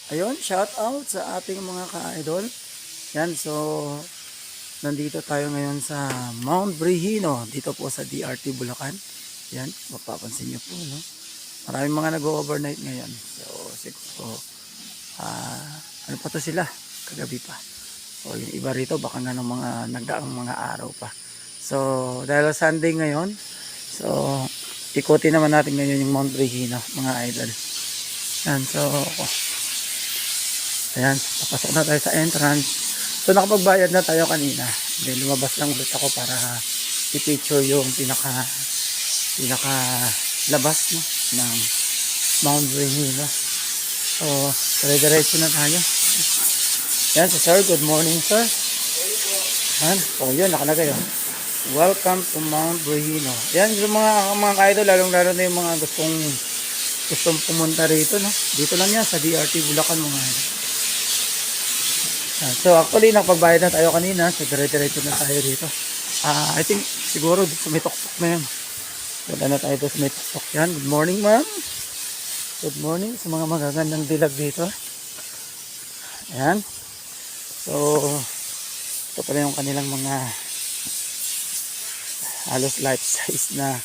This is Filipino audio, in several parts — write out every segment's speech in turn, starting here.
Ayun, shout out sa ating mga ka-idol. Yan, so nandito tayo ngayon sa Mount Brihino, dito po sa DRT Bulacan. Yan, mapapansin nyo po, no? Maraming mga nag-overnight ngayon. So, ano pa to sila? Kagabi pa. So, yung iba rito, baka nga ng mga nagdaang mga araw pa. So, dahil Sunday ngayon, so, ikutin naman natin ngayon yung Mount Brihino, mga idol. Yan, so, ayan, papasok na tayo sa entrance. So, nakapagbayad na tayo kanina. Then, lumabas lang ulit ako para i-picture yung pinaka labas, no, ng Mount Brihino. So, dire-diretso na tayo. Yan, so sir, good morning sir. Yan, so yun, nakalagay yun. Welcome to Mount Brihino. Yan, yung mga ka-idol, lalong-lalo na yung mga gustong pumunta rito, no? Dito lang yan, sa DRT Bulacan, mga idol. Yan, so actually, nakapagbayad na tayo kanina, so dire-diretso na tayo dito. I think, siguro, dito may tuktok na yan. Wala na tayo dito sa may tuktok yan. Good morning, ma'am. Good morning sa mga magagandang dilag dito. Ayan. So, ito pala yung kanilang mga halos life size na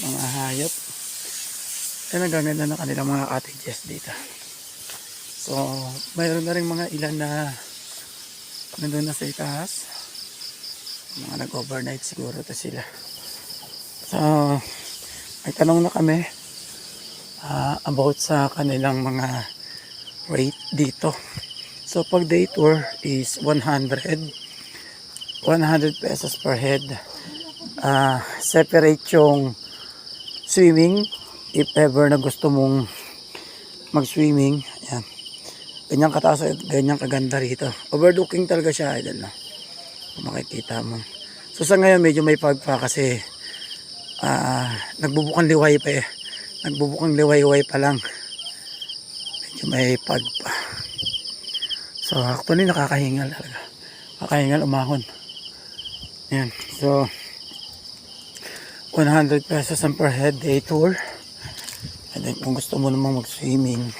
mga hayop. Ayan, ang gaganda na kanilang mga cottages dito. So, mayroon na rin mga ilan na nandun na sa itaas. Mga nag-overnight siguro ito sila. So, may tanong na kami about sa kanilang mga rate dito. So pag day tour is 100 pesos per head. Separate yung swimming if ever na gusto mong mag-swimming. Ayan. Ganyan kataas at ganyan kaganda rito. Overlooking talaga siya, idol, no? Kung makikita mo. So sa ngayon medyo may pagpa kasi nagbubukang liway pa eh. Nagbubukang liway-liway pa lang. Medyo may pagpa. So actually nakakahingal talaga. Nakakahingal umahon. Ayan. So 100 pesos ang per head day tour. And then kung gusto mo namang mag-swimming,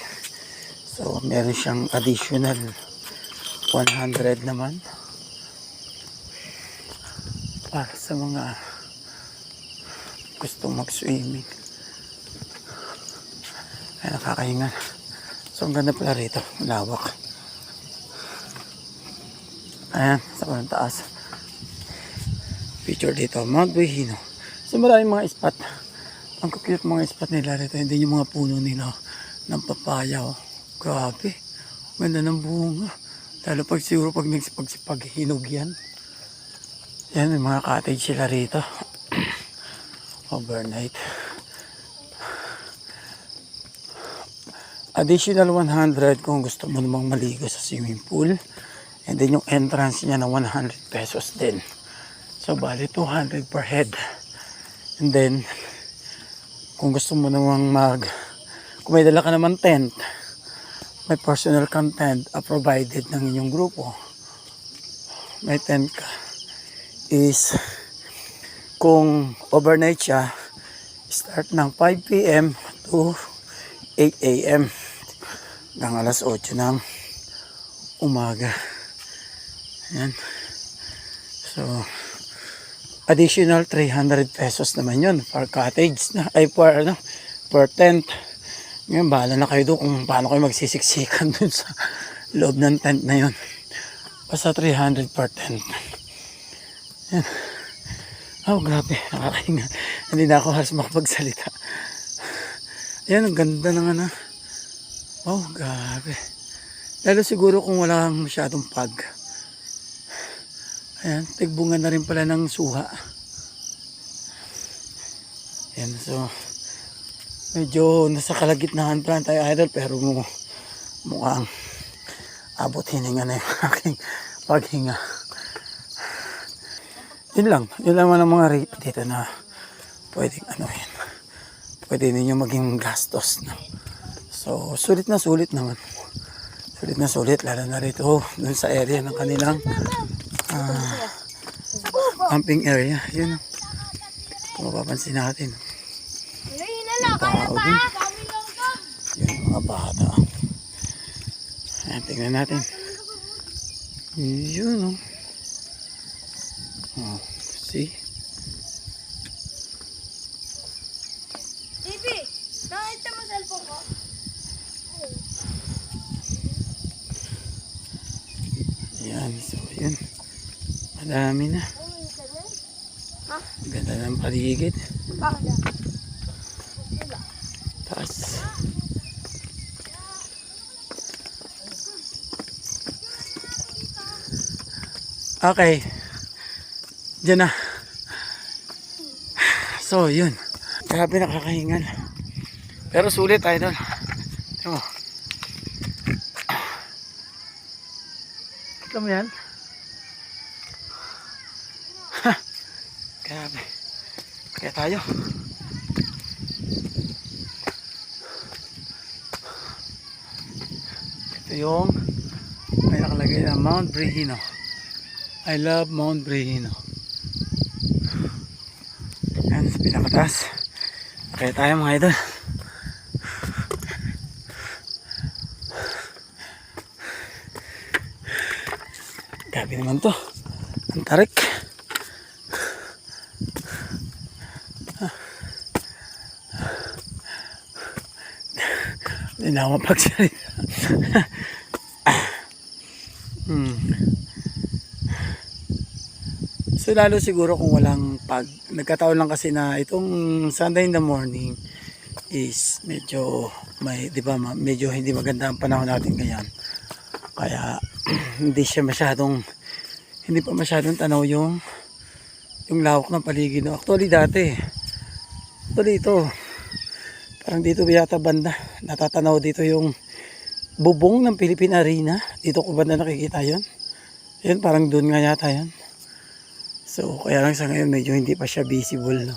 so meron siyang additional 100 naman para sa mga gustong mag-swimming. Ay, nakakahingal. So ang ganda pala rito, malawak. Ayan, sa kanang taas. Picture dito, Mount Brihino. So maraming mga spot. Ang cute mga spot nila rito. Hindi yung mga puno nila ng papaya. Oh. Grabe. Ganda ng bunga. Lalo pag siguro pag nagsipag hinog yan. Yan, may mga cottage sila rito. Overnight. Additional 100 kung gusto mo namang maligo sa swimming pool. And then yung entrance niya na 100 pesos din. So bali 200 per head. And then kung gusto mo namang kung may dala ka naman tent, may personal content provided ng inyong grupo. May tent ka. Is kung overnight siya, start ng 5 p.m. to 8 a.m. hanggang alas 8 ng umaga. Ayan. So, additional 300 pesos naman yun per cottage na, ay per tent. Ngayon, bahala na kayo doon kung paano kayo magsisiksikan dun sa loob ng tent na yun. Basta 300 per tent. Ayan. Oh, grabe. Nakakahinga. Hindi na ako halos makapagsalita. Ayan, ang ganda ng ano. Oh, grabe. Lalo siguro kung wala masyadong pag. Ayan, tigbungan na rin pala ng suha. Ayan, so medyo nasa kalagitnaan pa tayo, idol, pero mukhang abot hininga na yung aking paghinga. Yun lang ang mga rate dito na pwedeng anuhin. Pwede ninyo maging gastos, no? So sulit naman. Sulit na sulit, lalo na rito dun sa area ng kanilang camping area. Yun, kung mapapansin natin, yung tao din, yun, mga bata. Ayan, tingnan natin. Yun, oh. Oh, see? Baby, nakita mo cellphone ko? Ayan, so yun. Madami na. Ha? Ganda ng paligid. Bakit? Taas. Okay. Diyan na. So, yun. Grabe nakakahingal. Pero sulit, idol. Tignan mo. Tignan mo yan. Ha! Grabe. Kaya tayo. Ito yung may nakalagay na Mount Brehino. I love Mount Brehino. Yan, sa pinakataas. Kaya tayo mga idol. Grabe naman to. Ang tarik. Hindi na ako mapagsalita. So lalo siguro kung walang nagkataon lang kasi na itong Sunday in the morning is medyo may, di ba, medyo hindi maganda ang panahon natin ngayon. Kaya hindi pa masyadong tanaw yung lawak ng paligid. Actually dati ito parang dito yata banda natatanaw dito yung bubong ng Philippine Arena. Dito ko banda nakikita yun. Yun parang doon nga yata yun. So, kaya lang sa ngayon medyo hindi pa siya visible, no?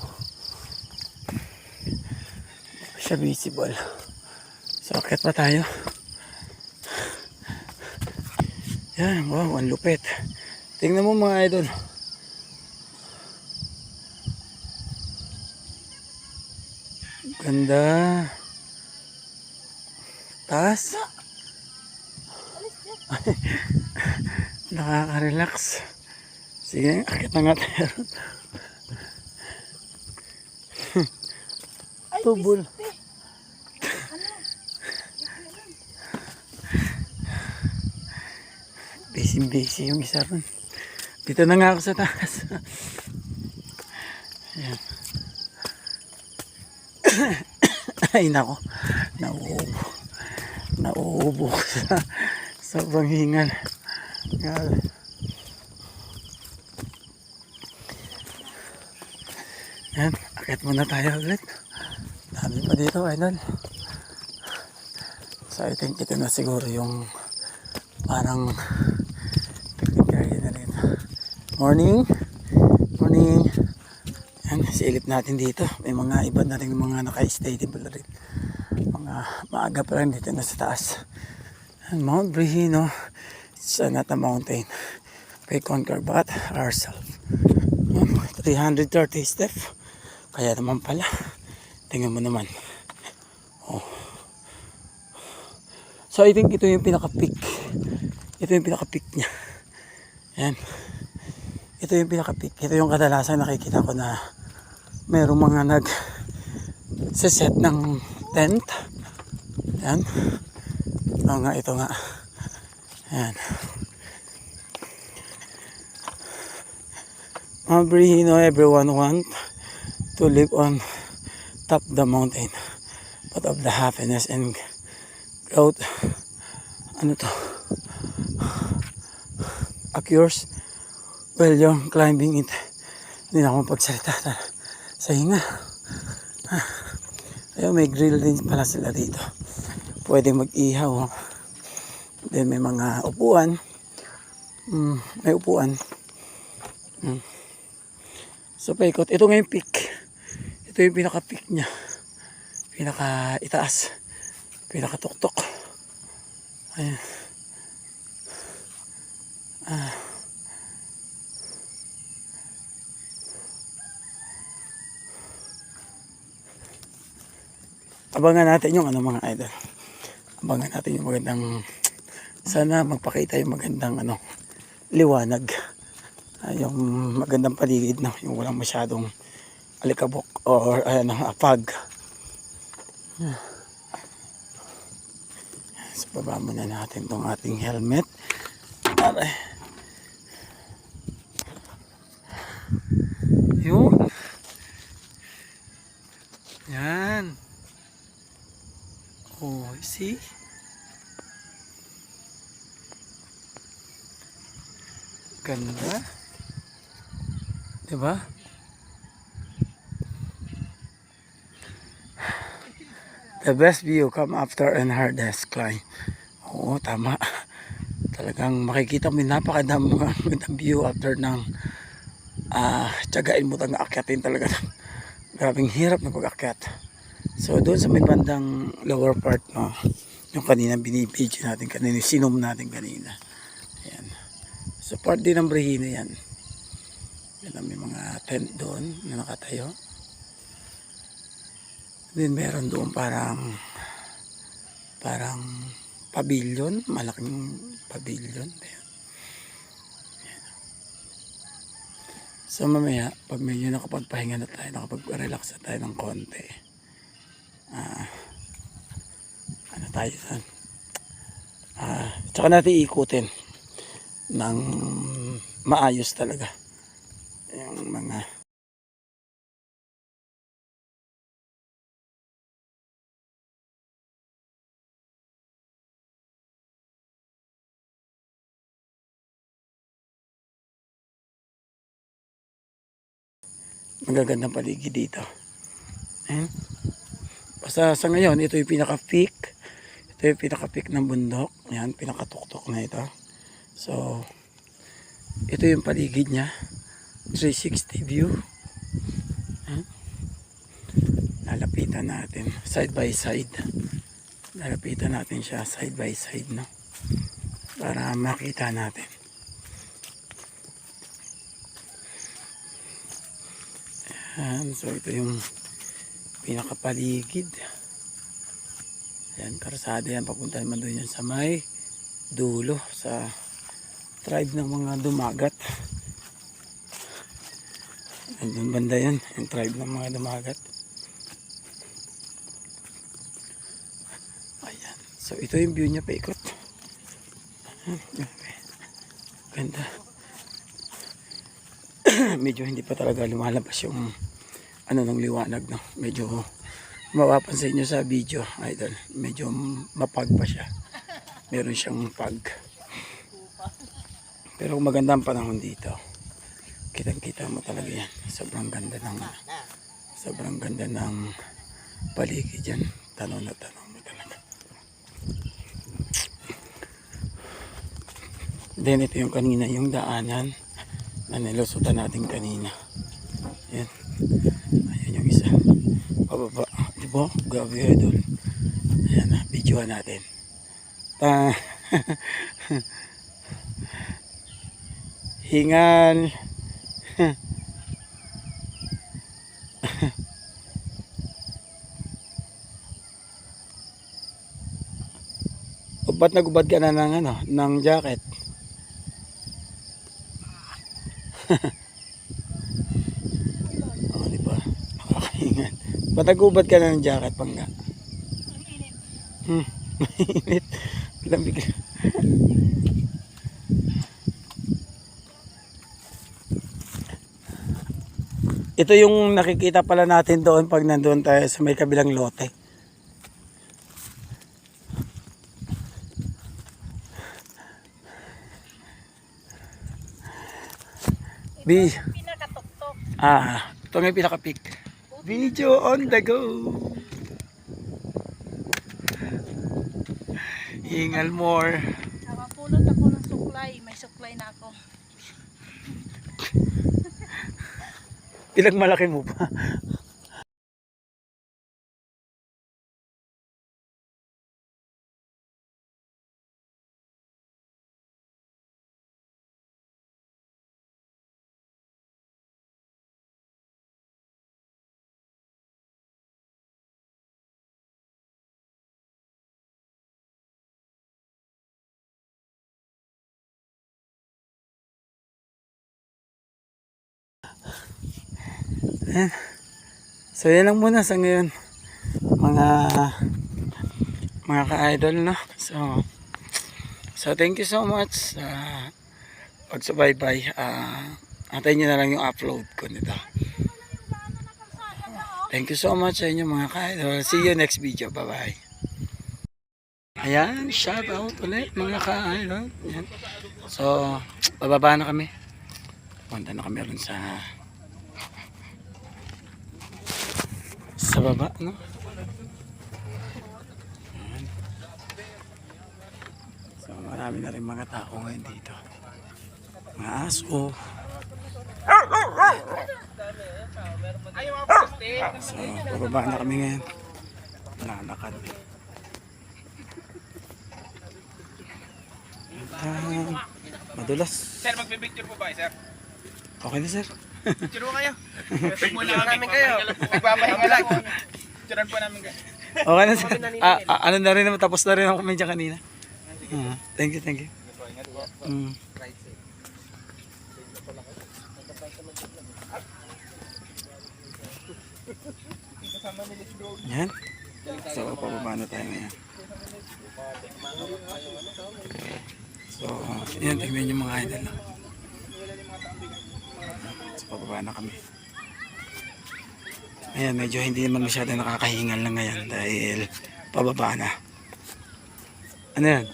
Hindi pa siya visible. So, akit pa tayo. Yan, wow, ang lupit. Tingnan mo mga idol. Ganda. Taas. Nakaka-relax. Sige, akit na nga tayo. Tubol. Busy yung isa ron. Dito na nga ako sa taas. Ayan. Ay nako. Nauubo sa sobrang hingal. Grabe. Yan, akit muna tayo ulit. Dami pa dito, idol. So I think ito na siguro yung parang picnic area na rin. Morning. Yan, silip natin dito. May mga iba na rin mga naka-stay dito rin. Mga maaga pa rin dito na sa taas. And Mount Brehino, it's not a mountain. We conquer but ourselves. 330 steps. Kaya naman pala. Tingnan mo naman. Oh. So I think ito yung pinaka-peak. Ito yung pinaka-peak niya. Yan. Ito yung pinaka-peak. Ito yung kadalasan nakikita ko na mayroong mga set ng tent. Yan. Oo nga, ito nga. Yan. Mount Brehino, everyone want to live on top of the mountain, but of the happiness and growth, ano to, occurs while you're climbing it. Hindi na ako magsalita sa hinga. Ayun, may grill din pala sila dito. Pwede mag-ihaw. Then may mga upuan. May upuan. So paikot. Ito nga yung peak. Ito yung pinaka-peak niya. Pinaka-itaas. Pinaka-tuktok. Ayan. Abangan natin yung ano mga idol. Abangan natin yung magandang Sana magpakita yung magandang liwanag. Yung magandang paligid, no? Yung walang masyadong alikabok or apag. So baba muna natin tong ating helmet. Aray. Yun. Yan. Oh, see? Ganda. Diba? The best view come after an hardest climb. Oo, tama. Talagang makikita mo yung napakagandang view after ng tiyagain mo tang aakyatin talaga. Grabing hirap na pag-akyat. So doon sa may bandang lower part, no, yung kanina binibidyo natin kanina, sinom natin kanina. Ayan. So part din ng Brehina yan. Yan, may mga tent doon na nakatayo. Then meron doon parang pavilion, malaking pavilion. Ayan. So mamaya, pag medyo nakapagpahinga na tayo, nakapag-relax na tayo ng konti, tayo doon. Tsaka natin ikutin ng maayos talaga yung mga magagandang paligid dito. Ayan. Basta sa ngayon, ito yung pinaka-peak. Ito yung pinaka-peak ng bundok. Ayan, pinaka-tuktok na ito. So, ito yung paligid niya. 360 view. Ayan. Lalapitan natin. Side by side. Lalapitan natin siya side by side, no? Para makita natin. Ayan, so ito yung pinakapaligid. Ayan, karsada yan. Papunta naman doon yan sa may dulo. Sa tribe ng mga dumagat. Andun banda yan. Yung tribe ng mga dumagat. Ayan. So ito yung view niya paikot. Ganda. Medyo hindi pa talaga lumalabas yung ng liwanag, no. Medyo mapapansin nyo sa video, idol, medyo mapag pa siya. Meron siyang pag. Pero maganda ang panahon dito. Kitang-kita mo talaga yan. Sobrang ganda ng paligid yan. Tanaw na tanaw mo talaga. Then ito yung kanina, yung daanan na nilusutan natin kanina. Yan. Ayan yung isa. Pababa. Diba? Gabi idol. Ayan na. Videoan natin. Hingal. Ba't nagubad ka na ng jacket? Oh, diba? Nakakahingan. Ba't nagubad ka na ng jacket, Pangga? Mainit. Lamig. Ito yung nakikita pala natin doon pag nandoon tayo sa may kabilang lote. Pinakatuktok. Ito nga yung pinaka-peak. Video on the go. Hingal more. Nakapulot ako ng suklay. May suklay na ako. Ilang malaki mo pa. Ayan. So yan lang muna sa ngayon. Mga ka-idol, no? So thank you so much sa pagsubaybay. Antayin nyo na lang yung upload ko nito. Thank you so much sa inyo mga ka-idol. See you next video. Bye bye. Ayan, shout out ulit mga ka-idol. Ayan. So bababa na kami. Punta na kami rin sa baba, no? Ayan. So marami na rin mga tao ngayon dito. Mga aso. So bababa na kami ngayon. Lalakad. Madulas. Sir, magpipicture po ba, sir? Okay na, sir. Picture po kayo. Muna namin kayo. Nagpapahinga lang. Picturean po namin kayo. Okay na, sir. Ano na rin naman, tapos na rin ako medyo kanina. Thank you, thank you. Yan. So, pababa na tayo ngayon. So, yan, tignan nyo mga idol. So, pababa na kami. Ayan, medyo hindi naman masyado nakakahingal lang ngayon dahil pababa na. Ano yan?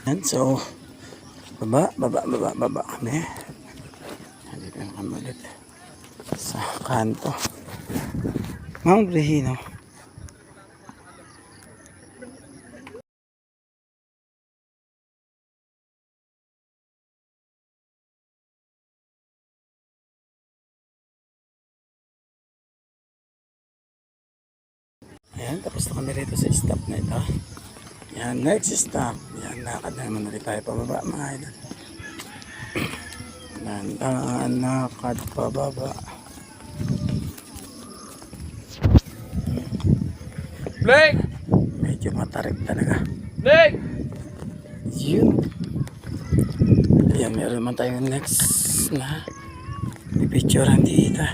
Yan, so, baba kami. Dito na kami ulit sa kanto. Mount Rehino. Ayan, tapos na kami rito sa stop na ito. Yan, next stop. Yan, lakad na naman ulit tayo pababa mga idol. Lakad pababa. Blake! Medyo matarik talaga. Blake! Yun. Ayan, meron naman tayong next na pipicturean dito.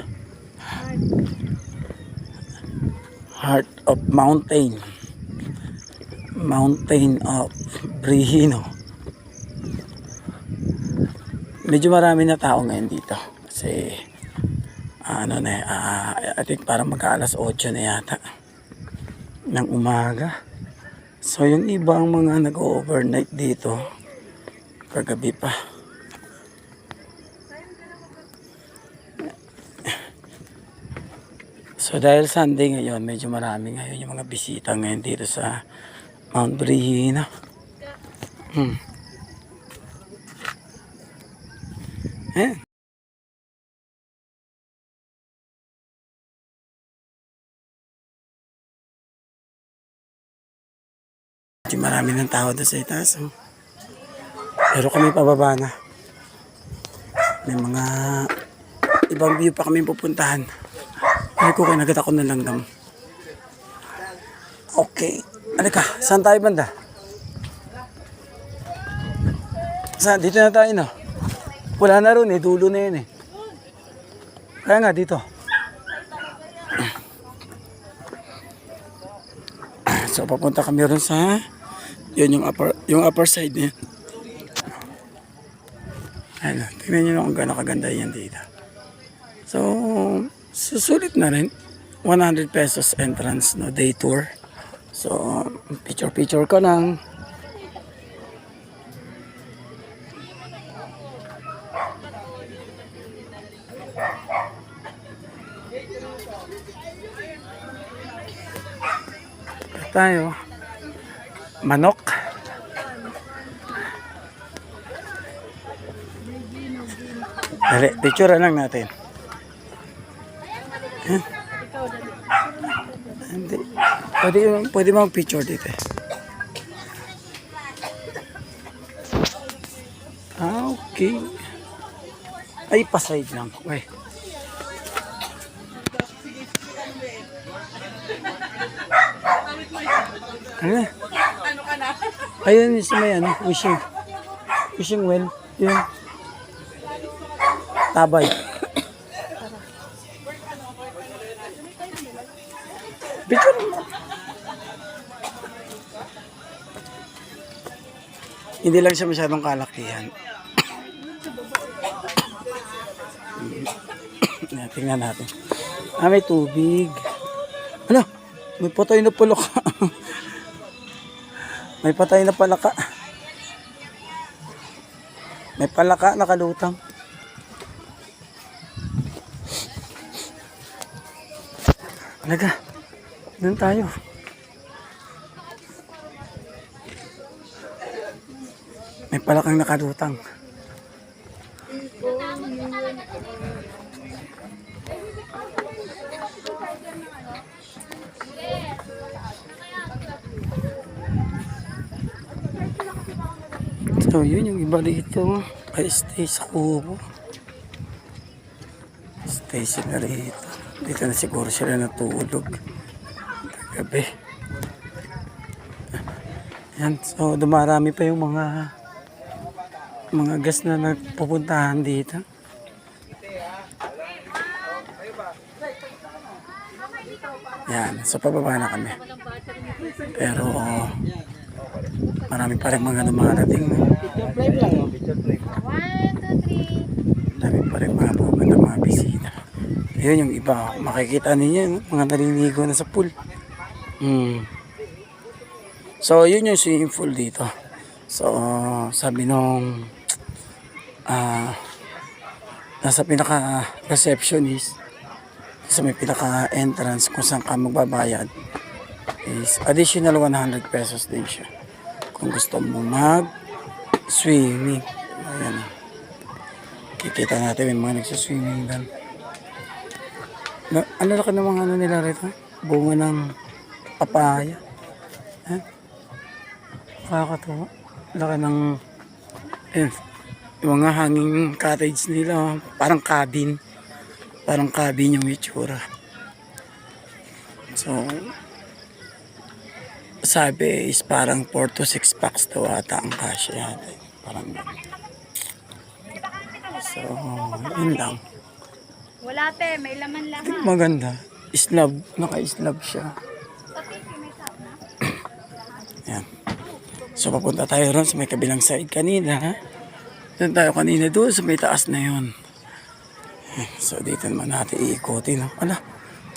Heart of Mountain. Mountain of Brihino. Medyo marami na tao ngayon dito. Kasi I think parang magka-alas 8 na yata ng umaga. So yung ibang mga nag-overnight dito kagabi pa. So dahil Sunday ngayon, medyo marami ngayon yung mga bisita ngayon dito sa Mount Brihino. Medyo marami ng tao doon sa itaas. Pero kami pababa na. May mga ibang view pa kami pupuntahan. Ay ko, kinagat ako ng langgam. Okay. Halika, saan tayo banda? Saan? Dito na tayo, no? Wala na rin eh, dulo na yun eh. Kaya nga, dito. So, papunta kami rin sa yun, yung upper side niya. Ayun, tingnan nyo na kung gano'ng kaganda yan dito. So, susulit na rin. 100 pesos entrance, no, day tour. So, picture ko lang. Tayo. Manok. Dali, picture lang natin. Hindi. Pwede mag-picture dito. Okay. Ay, paside lang. Uy. Ano? Ano ka na? Ayun yung sa may ano, wishing. Wishing well. Yun. Tabay. Picture mo. Hindi lang siya masyadong kalakihan. Tingnan natin. May tubig. Ano? May patay na palaka. May patay na palaka. May palaka nakalutang. Alaga. Doon tayo. May palakang nakalutang. So yun yung iba dito ay stay sa kubo. Stay sila rito. Dito na siguro sila natulog gabi. Yan, so dumarami pa yung mga gas na nagpupuntahan dito. Yan, so pababa na kami. Pero marami pa rin mga dumarating. Marami pa rin mga pupunta, mga bisita. Ayun yung iba, makikita ninyo, mga naliligo na sa pool. So yun yung swimming pool dito. So sabi nung nasa pinaka receptionist sa may pinaka entrance kung saan ka magbabayad is additional 100 pesos din siya kung gusto mo mag swimming. Ayan, kikita natin yung mga nagsiswimming doon. Ano laki ng mga ano nila rito? Bunga ng papaya. Nakakatawa. Laki ng yung mga hanging cottage nila. Parang cabin. Parang cabin yung itsura. So sabi is parang 4 to 6 packs daw ata ang kasya yata. Parang so yun lang. Wala te, may laman lahat. Maganda. Slab. Naka-slab siya. Yan. So papunta tayo ron sa may kabilang side kanina. Doon tayo kanina doon sa may taas na yun. So dito naman natin iikotin. Ala,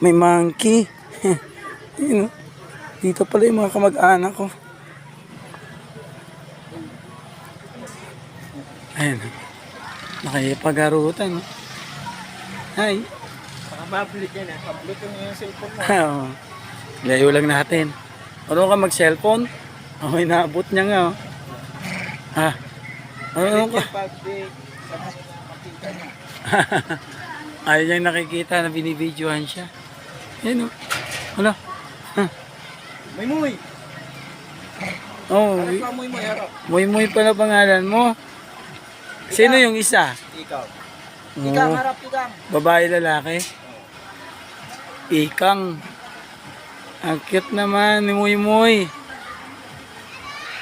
may monkey. Yun, dito pala yung mga kamag-anak ko. Ayan. Nakipagarutan. Hi. Nakabablik yan eh. Pablik yung cellphone mo. Layo lang natin. Ano ka mag-cellphone? Oh, inaabot niya nga. Ano ka? Ayaw niyang nakikita na binibidyohan siya. Yan o. Wala. May muy. Oh, muy pala pangalan mo. Sino yung isa? Ikaw. Oh, Ikang, harap ikang. babae lalaki. Ikang. Ang cute naman ni Muy.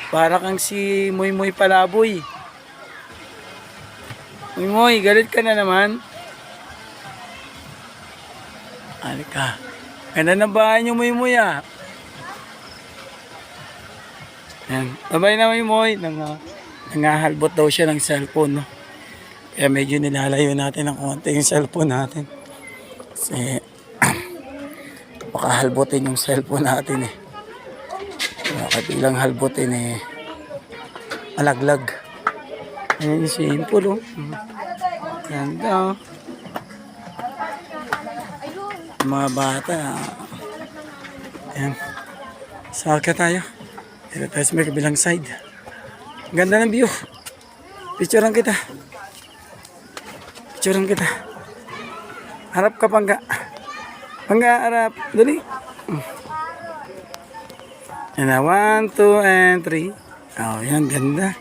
Para kang si Muy Palaboy. Muy, galit ka na naman. Alika. Ganda ng bahay niyo, Muy ah. Yan. Babay na Muy. Nangahalbot daw siya ng cellphone, no? Kaya medyo nilalayo natin ng konti yung cellphone natin. Kasi baka halbutin yung cellphone natin eh. Baka bilang halbutin eh. Malaglag. Ayan yung simple oh. Ganda oh. Mga bata. Ayan. Saka tayo. Dito tayo sa may kabilang side. Ganda ng view. Picturean kita. Picturean kita. Harap ka Pangga. Pangga, harap. Dali. Yan na. 1, 2, and 3. Oh, yan. Ganda.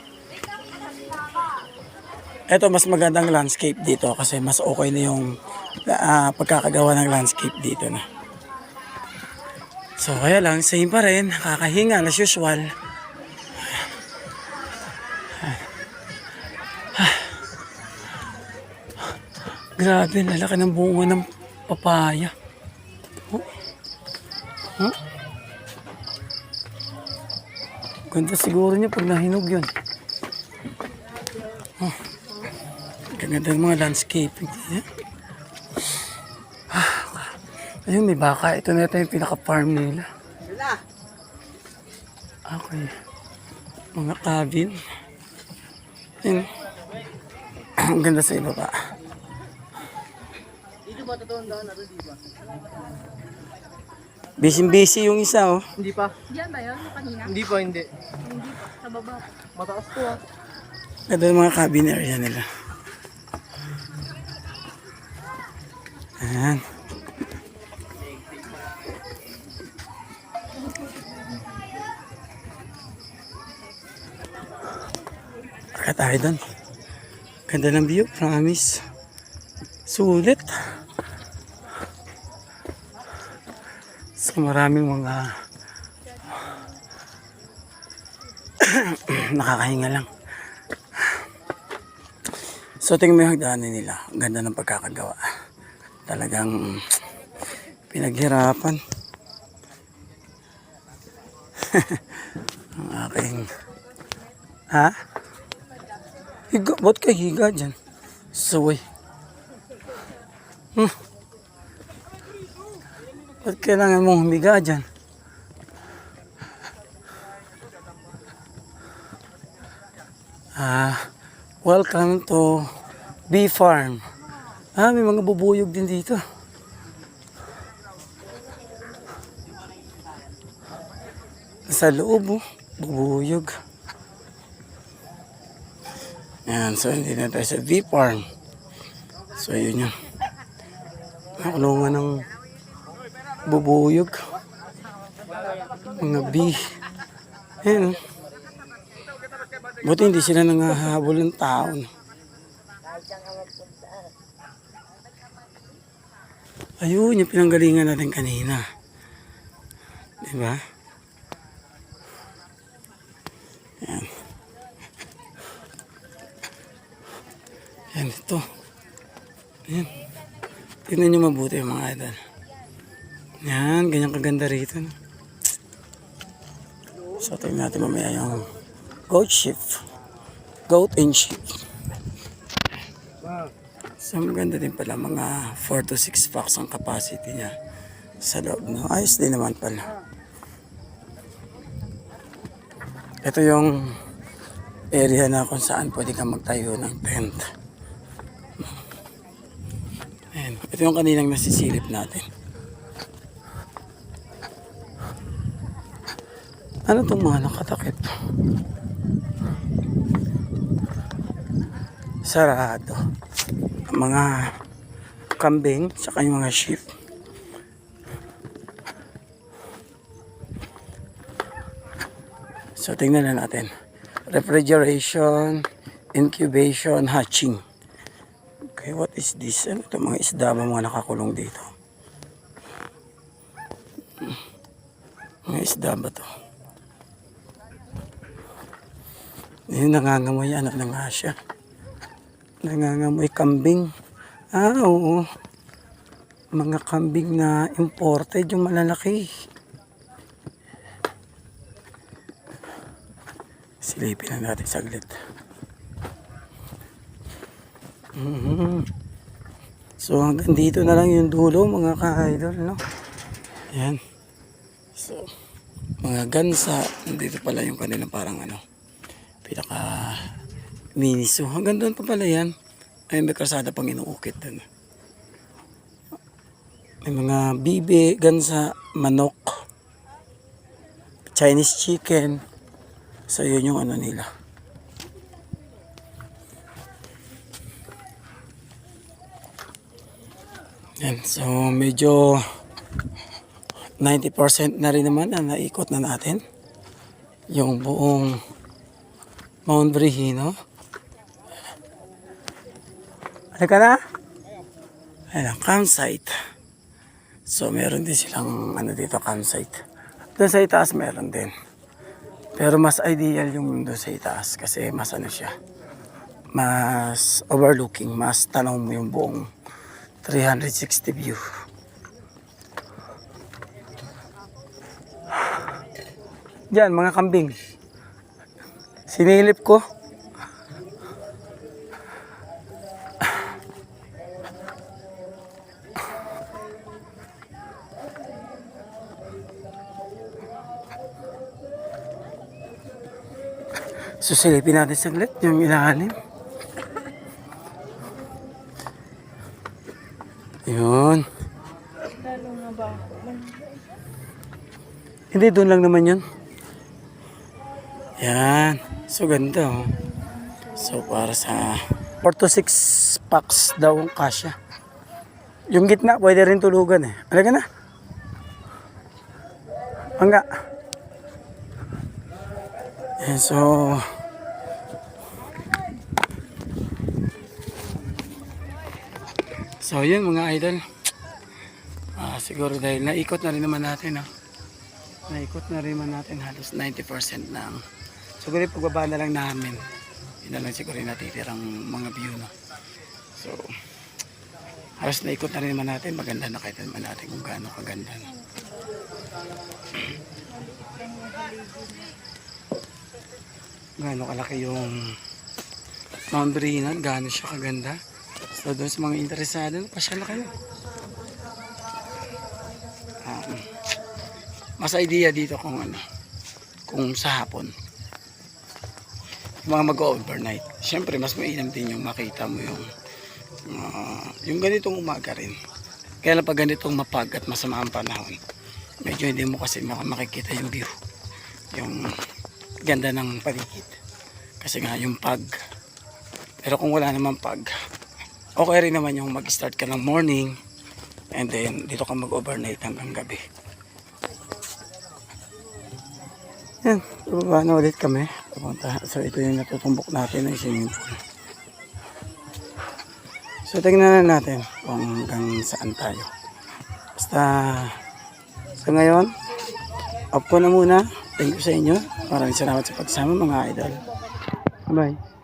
Ito, mas magandang landscape dito kasi mas okay na yung pagkakagawa ng landscape dito na. So, kaya lang, same pa rin. Kakahinga as usual. Grabe, lalaki ng bunga ng papaya. Oh. Huh? Ganda siguro niya pag nahinog yun. Oh. Ganda ng mga landscaping. Yeah. Ayun, may baka. Ito na yung pinaka-farm nila. Okay. Mga cabin. Ayun. Ang ganda sa ibaba. Busy-busy yung isa, oh. Hindi pa. Diyan ba yun? Kanina? Hindi pa, hindi. Hindi. Sa baba. Mataas to ah. Ganda ng mga cabin area nila. Ayan. Kaya tayo doon. Ganda ng view, promise. Sulit. So maraming mga nakakahinga lang. So tingnan mo yung hagdanan nila. Ang ganda ng pagkakagawa. Talagang pinaghirapan. Ang aking... Ha? Higa? Ba't ka higa dyan? Suway. Ba't kailangan mong humiga dyan? Welcome to bee farm. May mga bubuyog din dito. Sa loob, oh, bubuyog. Ayan, so hindi na tayo sa bee farm. So yun yun. Nakulungan ng bubuyog. Mga bee. Ayan, oh. Buti hindi sila nangahabol ng tao. No? Ayun, yung pinanggalingan natin kanina. Diba? Yan. Yan, ito. Yan. Tignan nyo mabuti mga idol. Yan, ganyan kaganda rito. No? So, tignan natin mamaya yung goat sheep. Goat and sheep. So, maganda din pala. Mga 4 to 6 packs ang capacity niya sa loob. No? Ayos din naman pala. Ito yung area na kung saan pwede kang magtayo ng tent. Ayan. Ito yung kaninang nasisilip natin. Ano itong mga nakatakip? Sarado. Mga kambing, saka yung mga sheep. So, tingnan na natin. Refrigeration, incubation, hatching. Okay, what is this? Ano ito? Mga isda ba mga nakakulong dito? Mga isda ba ito? Yung nangangamoy, ano na nga siya? Nangangamoy kambing. Oo. Mga kambing na imported, yung malalaki. Silipin na natin saglit. So hanggang dito na lang yung dulo mga ka-idol, no? Ayan. So, mga gansa. Dito pala yung kanilang parang ano, pinaka mini zoo. Hanggang doon pa pala yan. Ay, may krasada pang inuukit doon. May mga bibe, gansa, manok, Chinese chicken. So yun yung ano nila. Yan. So medyo 90% na rin naman na naikot na natin yung buong Mount Brihino. Halika na? Ayan, campsite. So meron din silang ano dito, campsite. Doon sa itaas meron din. Pero mas ideal yung doon sa itaas kasi mas ano siya, mas overlooking, mas tanaw mo yung buong 360 view. Diyan, mga kambing. Sinilip ko. Susilipin natin saglit yung ilalim. Yun. Lalo nga ba? Hindi, doon lang naman yun. Yan. So, ganda oh. So, para sa 4 to 6 packs daw ang kasya. Yung gitna, pwede rin tulugan eh. Alaga na. Hangga. Yan, So, yun mga idol. Siguro dahil naikot na rin naman natin. Naikot na rin naman natin halos 90% na. Siguro pagbaba na lang namin. Yun na lang siguro yung natitirang mga view. No? So, halos naikot na rin naman natin. Maganda na kahit naman natin kung gaano kaganda. No? Gaano kalaki yung Mount Barinan. Gaano siya kaganda. So doon sa mga interesado, pasyala kayo. Mas idea dito kung kung sa hapon. Mga mag-overnight. Siyempre mas mainam din yung makita mo yung ganitong umaga rin. Kaya lang pag ganitong mapag at masama ang panahon, medyo hindi mo kasi makikita yung view. Yung ganda ng paligid. Kasi nga yung pag. Pero kung wala naman pag, okay rin naman yung mag-start ka ng morning and then dito ka mag-overnight hanggang gabi. Yan, bababa na ulit kami. Papunta. So ito yung natutumbok natin ng swimming pool. So tingnan na natin kung hanggang saan tayo. Basta sa ngayon, off ko na muna. Thank you sa inyo. Maraming salamat sa pagsama mga idol. Bye.